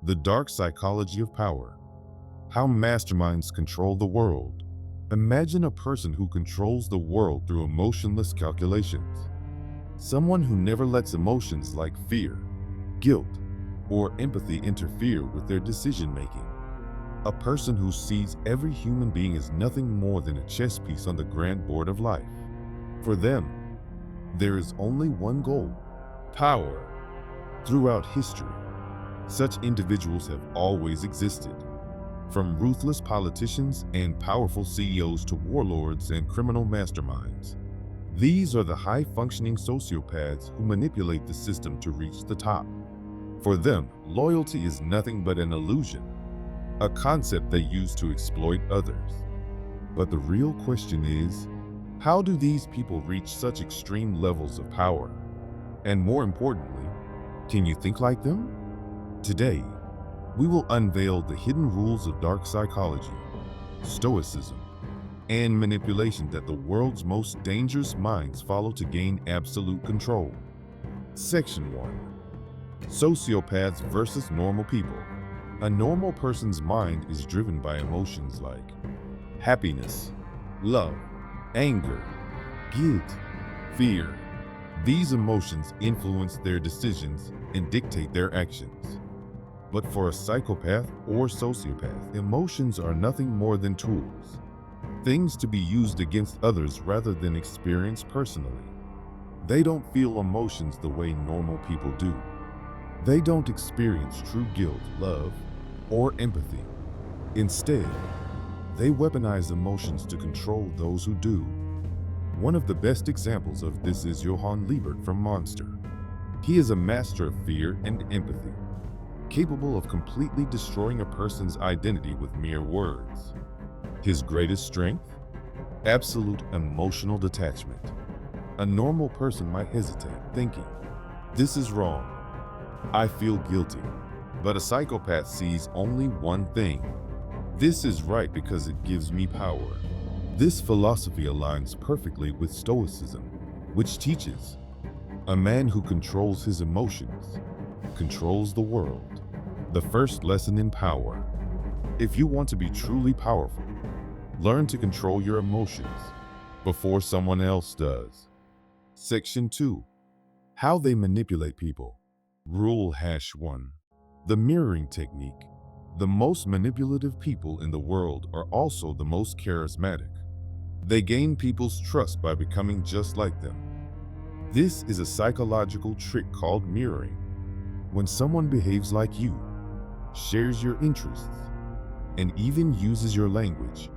The dark psychology of power. How masterminds control the world. Imagine a person who controls the world through emotionless calculations. Someone who never lets emotions like fear, guilt, or empathy interfere with their decision-making. A person who sees every human being as nothing more than a chess piece on the grand board of life. For them, there is only one goal: power. Throughout history, such individuals have always existed. From ruthless politicians and powerful CEOs to warlords and criminal masterminds. These are the high-functioning sociopaths who manipulate the system to reach the top. For them, loyalty is nothing but an illusion, a concept they use to exploit others. But the real question is, how do these people reach such extreme levels of power? And more importantly, can you think like them? Today, we will unveil the hidden rules of dark psychology, stoicism, and manipulation that the world's most dangerous minds follow to gain absolute control. Section 1. Sociopaths versus normal people. A normal person's mind is driven by emotions like happiness, love, anger, guilt, fear. These emotions influence their decisions and dictate their actions. But for a psychopath or sociopath, emotions are nothing more than tools, things to be used against others rather than experienced personally. They don't feel emotions the way normal people do. They don't experience true guilt, love, or empathy. Instead, they weaponize emotions to control those who do. One of the best examples of this is Johann Liebert from Monster. He is a master of fear and empathy, capable of completely destroying a person's identity with mere words. His greatest strength? Absolute emotional detachment. A normal person might hesitate, thinking, "This is wrong. I feel guilty." But a psychopath sees only one thing. This is right because it gives me power. This philosophy aligns perfectly with Stoicism, which teaches a man who controls his emotions controls the world. The first lesson in power. If you want to be truly powerful, learn to control your emotions before someone else does. Section 2. How they manipulate people. Rule #1. The mirroring technique. The most manipulative people in the world are also the most charismatic. They gain people's trust by becoming just like them. This is a psychological trick called mirroring. When someone behaves like you, shares your interests, and even uses your language,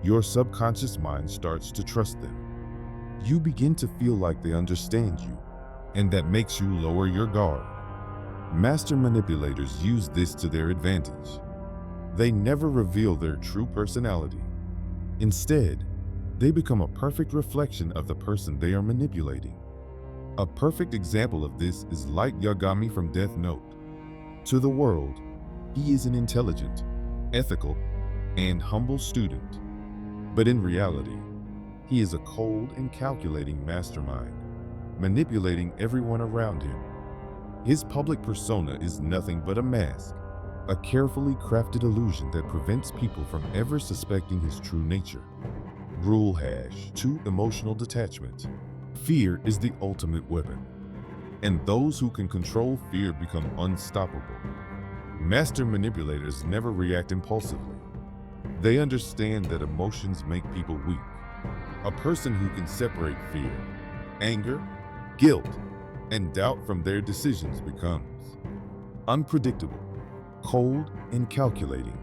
your subconscious mind starts to trust them. You begin to feel like they understand you, and that makes you lower your guard. Master manipulators use this to their advantage. They never reveal their true personality. Instead, they become a perfect reflection of the person they are manipulating. A perfect example of this is Light Yagami from Death Note. To the world, he is an intelligent, ethical, and humble student. But in reality, he is a cold and calculating mastermind, manipulating everyone around him. His public persona is nothing but a mask, a carefully crafted illusion that prevents people from ever suspecting his true nature. Rule #2. Emotional detachment. Fear is the ultimate weapon, and those who can control fear become unstoppable. Master manipulators never react impulsively. They understand that emotions make people weak. A person who can separate fear, anger, guilt, and doubt from their decisions becomes unpredictable, cold, and calculating,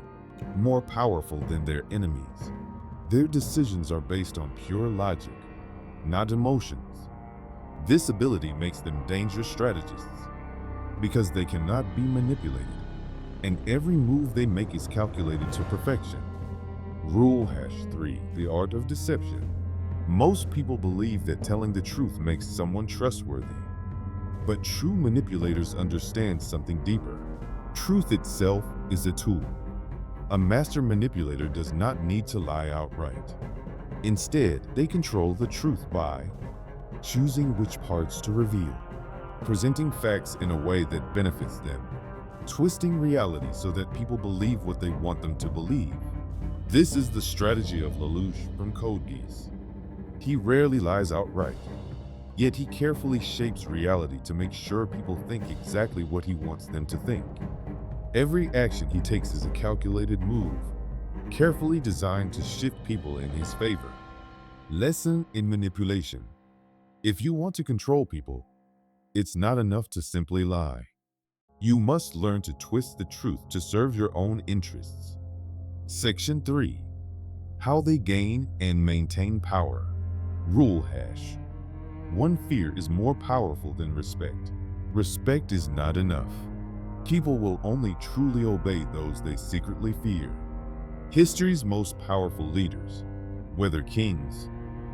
more powerful than their enemies. Their decisions are based on pure logic, not emotions. This ability makes them dangerous strategists because they cannot be manipulated, and every move they make is calculated to perfection. Rule #3. The art of deception. Most people believe that telling the truth makes someone trustworthy. But true manipulators understand something deeper. Truth itself is a tool. A master manipulator does not need to lie outright. Instead, they control the truth by choosing which parts to reveal, presenting facts in a way that benefits them, twisting reality so that people believe what they want them to believe. This is the strategy of Lelouch from Code Geass. He rarely lies outright, yet he carefully shapes reality to make sure people think exactly what he wants them to think. Every action he takes is a calculated move, carefully designed to shift people in his favor. Lesson in manipulation. If you want to control people, it's not enough to simply lie. You must learn to twist the truth to serve your own interests. Section 3. How they gain and maintain power. Rule hash. One fear is more powerful than respect. Respect is not enough. People will only truly obey those they secretly fear. History's most powerful leaders, whether kings,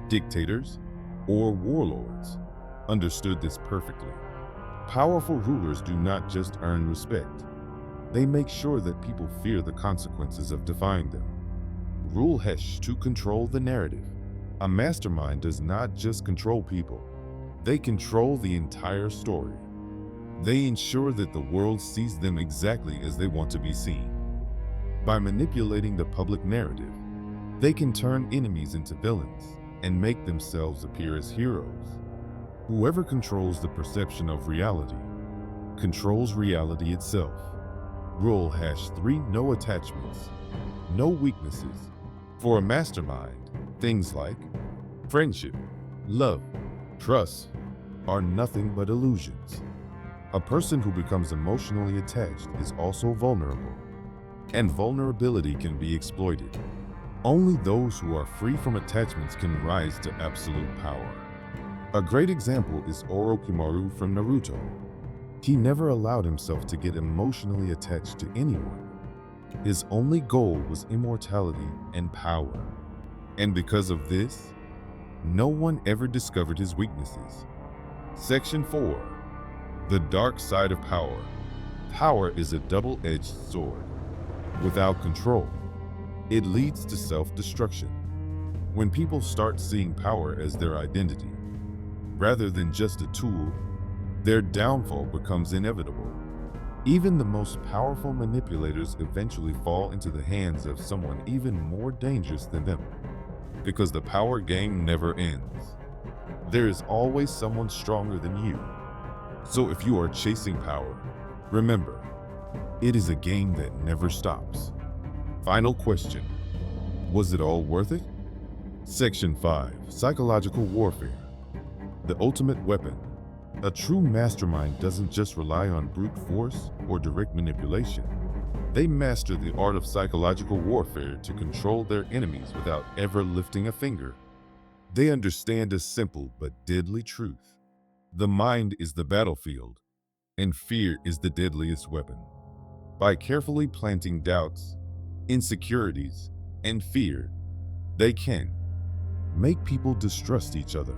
dictators, or warlords, understood this perfectly. Powerful rulers do not just earn respect. They make sure that people fear the consequences of defying them. Rule hash to control the narrative. A mastermind does not just control people. They control the entire story. They ensure that the world sees them exactly as they want to be seen. By manipulating the public narrative, they can turn enemies into villains and make themselves appear as heroes. Whoever controls the perception of reality controls reality itself. Rule hash 3. No attachments, no weaknesses. For a mastermind, things like friendship, love, trust are nothing but illusions. A person who becomes emotionally attached is also vulnerable, and vulnerability can be exploited. Only those who are free from attachments can rise to absolute power. A great example is Orochimaru from Naruto. He never allowed himself to get emotionally attached to anyone. His only goal was immortality and power. And because of this, no one ever discovered his weaknesses. Section 4. The dark side of power. Power is a double-edged sword. Without control, it leads to self-destruction. When people start seeing power as their identity, rather than just a tool, their downfall becomes inevitable. Even the most powerful manipulators eventually fall into the hands of someone even more dangerous than them, because the power game never ends. There is always someone stronger than you. So if you are chasing power, remember, it is a game that never stops. Final question. Was it all worth it? Section 5. Psychological warfare. The ultimate weapon. A true mastermind doesn't just rely on brute force or direct manipulation. They master the art of psychological warfare to control their enemies without ever lifting a finger. They understand a simple but deadly truth. The mind is the battlefield, and fear is the deadliest weapon. By carefully planting doubts, insecurities, and fear, they can make people distrust each other,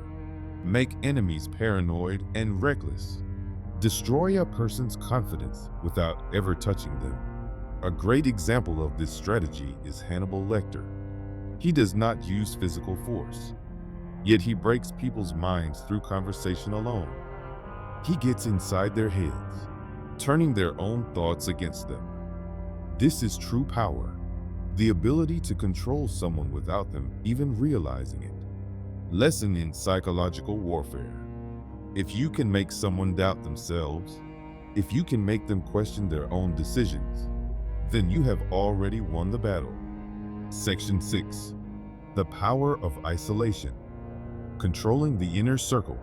make enemies paranoid and reckless, destroy a person's confidence without ever touching them. A great example of this strategy is Hannibal Lecter. He does not use physical force, yet he breaks people's minds through conversation alone. He gets inside their heads, turning their own thoughts against them. This is true power, the ability to control someone without them even realizing it. Lesson in psychological warfare. If you can make someone doubt themselves, if you can make them question their own decisions, then you have already won the battle. Section 6. The power of isolation. Controlling the inner circle.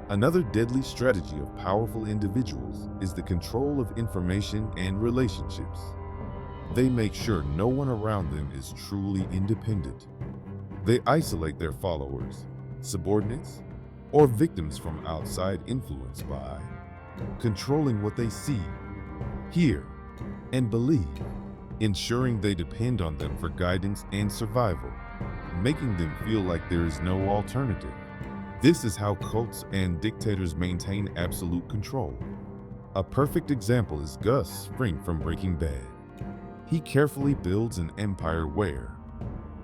Another deadly strategy of powerful individuals is the control of information and relationships. They make sure no one around them is truly independent. They isolate their followers, subordinates, or victims from outside influence by controlling what they see, hear, and believe, ensuring they depend on them for guidance and survival, making them feel like there is no alternative. This is how cults and dictators maintain absolute control. A perfect example is Gus Fring from Breaking Bad. He carefully builds an empire where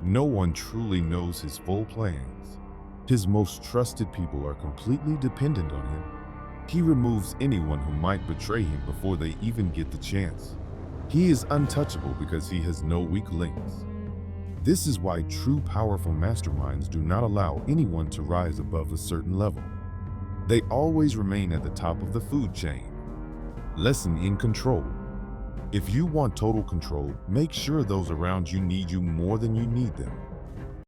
no one truly knows his full plans. His most trusted people are completely dependent on him, He removes anyone who might betray him before they even get the chance. He is untouchable because he has no weak links. This is why true powerful masterminds do not allow anyone to rise above a certain level. They always remain at the top of the food chain. Lesson in control. If you want total control, make sure those around you need you more than you need them.